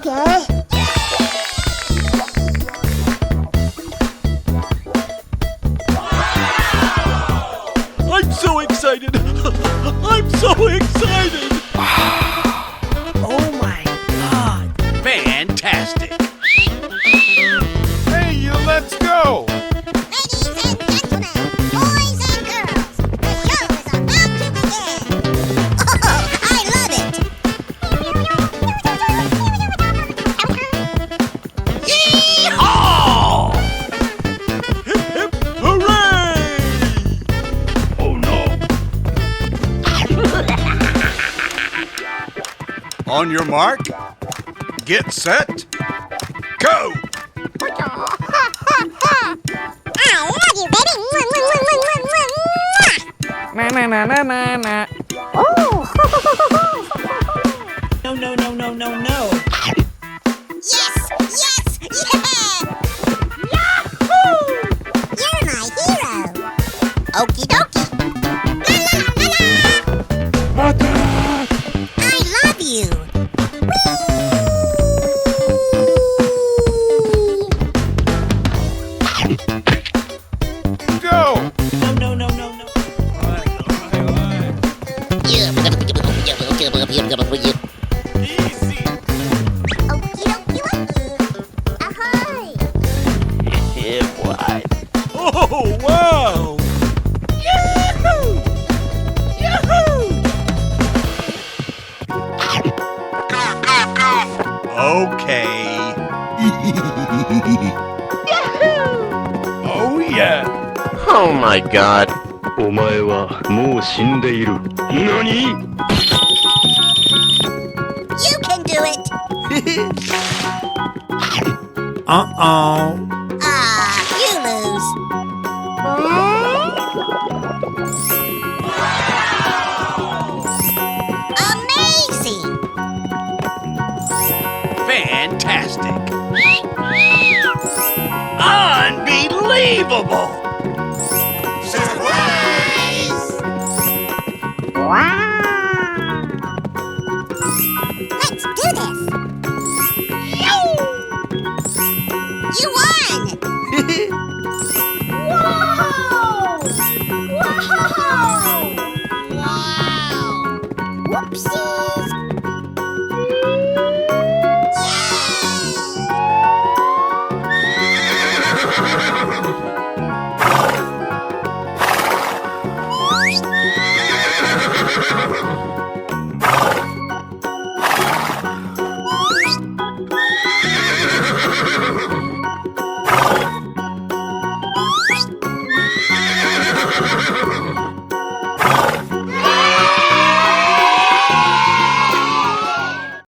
Okay. I'm so excited! I'm so excited! Oh my God. Fantastic! Hey, let's go! Ladies and gentlemen, boys and girls, the show is about to begin. Oh, I love it! Yee-haw! Hip, hip, hooray! Oh no! On your mark, get set, go! I love you, baby! Na na na na na na. No, no, no, no, no, no. Yes! Yes! Yeah! Yahoo! You're my hero! Okie dokie! La la la la! I love you! Go! No, no, no, no, no. Easy! Okie dokie dokie! Ahoy! Oh, wow! Yahoo! Yahoo! Okay. Oh yeah! Oh my god. お前はもう死んでいる。何？ You can do it! Uh-oh. Ah, you lose. Amazing! Fantastic. Unbelievable. Surprise! Let's do this! You won! Whoa! Whoa! Wow! Whoopsie!